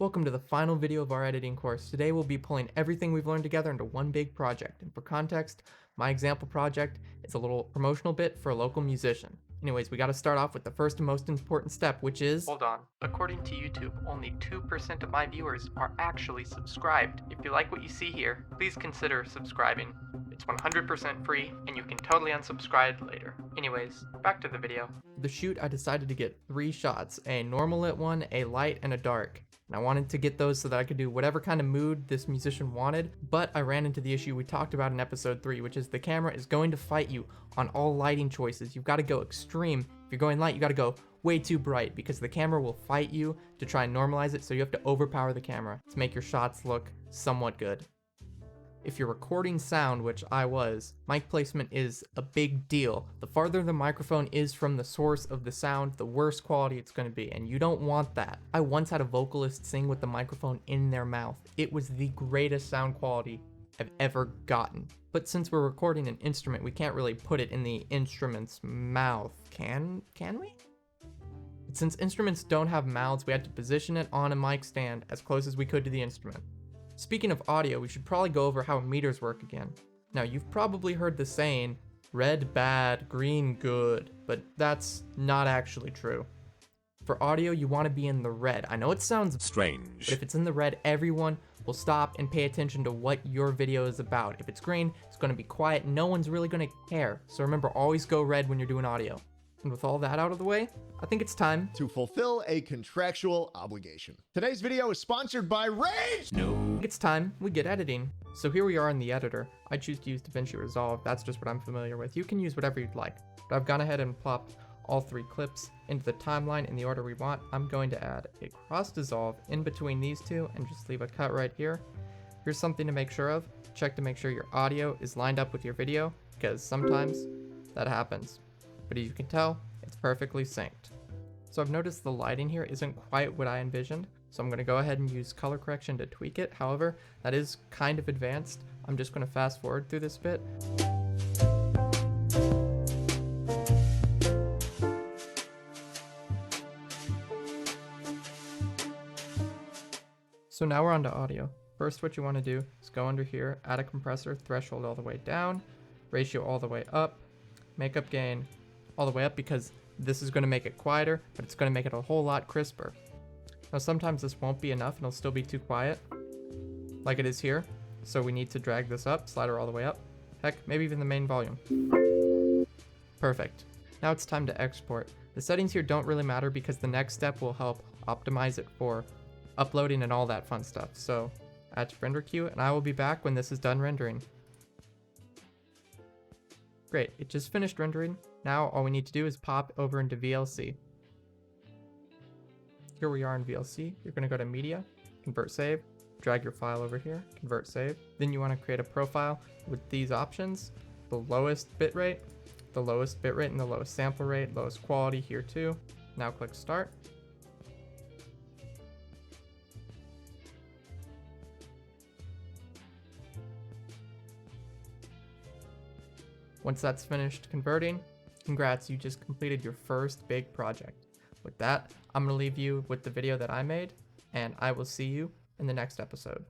Welcome to the final video of our editing course. Today we'll be pulling everything we've learned together into one big project. And for context, my example project is a little promotional bit for a local musician. Anyways, we gotta start off with the first and most important step, which is... Hold on. According to YouTube, only 2% of my viewers are actually subscribed. If you like what you see here, please consider subscribing. It's 100% free, and you can totally unsubscribe later. Anyways, back to the video. For the shoot, I decided to get 3 shots, a normal lit one, a light, and a dark. And I wanted to get those so that I could do whatever kind of mood this musician wanted, but I ran into the issue we talked about in episode 3, which is the camera is going to fight you on all lighting choices. You've got to go extreme. If you're going light, you got to go way too bright because the camera will fight you to try and normalize it, so you have to overpower the camera to make your shots look somewhat good. If you're recording sound, which I was, mic placement is a big deal. The farther the microphone is from the source of the sound, the worse quality it's going to be, and you don't want that. I once had a vocalist sing with the microphone in their mouth. It was the greatest sound quality I've ever gotten. But since we're recording an instrument, we can't really put it in the instrument's mouth. Can we? Since instruments don't have mouths, we had to position it on a mic stand as close as we could to the instrument. Speaking of audio, we should probably go over how meters work again. Now, you've probably heard the saying, red bad, green good, but that's not actually true. For audio, you want to be in the red. I know it sounds strange, but if it's in the red, everyone will stop and pay attention to what your video is about. If it's green, it's going to be quiet. No one's really going to care. So remember, always go red when you're doing audio. And with all that out of the way, I think it's time to fulfill a contractual obligation. Today's video is sponsored by Rage! No. It's time we get editing. So here we are in the editor. I choose to use DaVinci Resolve. That's just what I'm familiar with. You can use whatever you'd like. But I've gone ahead and plopped all 3 clips into the timeline in the order we want. I'm going to add a cross dissolve in between these 2 and just leave a cut right here. Here's something to make sure of. Check to make sure your audio is lined up with your video, because sometimes that happens. But as you can tell, it's perfectly synced. So I've noticed the lighting here isn't quite what I envisioned, so I'm going to go ahead and use color correction to tweak it. However, that is kind of advanced. I'm just going to fast forward through this bit. So now we're on to audio. First, what you want to do is go under here, add a compressor, threshold all the way down, ratio all the way up, makeup gain all the way up, because this is going to make it quieter, but it's going to make it a whole lot crisper. Now sometimes this won't be enough and it'll still be too quiet, like it is here. So we need to drag this up, slider all the way up. Heck, maybe even the main volume. Perfect. Now it's time to export. The settings here don't really matter because the next step will help optimize it for uploading and all that fun stuff. So add to render queue, and I will be back when this is done rendering. Great, it just finished rendering. Now all we need to do is pop over into VLC. Here we are in VLC. You're going to go to Media, Convert Save, drag your file over here, Convert Save. Then you want to create a profile with these options: the lowest bitrate, and the lowest sample rate, lowest quality here too. Now click Start. Once that's finished converting, congrats, you just completed your first big project. With that, I'm going to leave you with the video that I made, and I will see you in the next episode.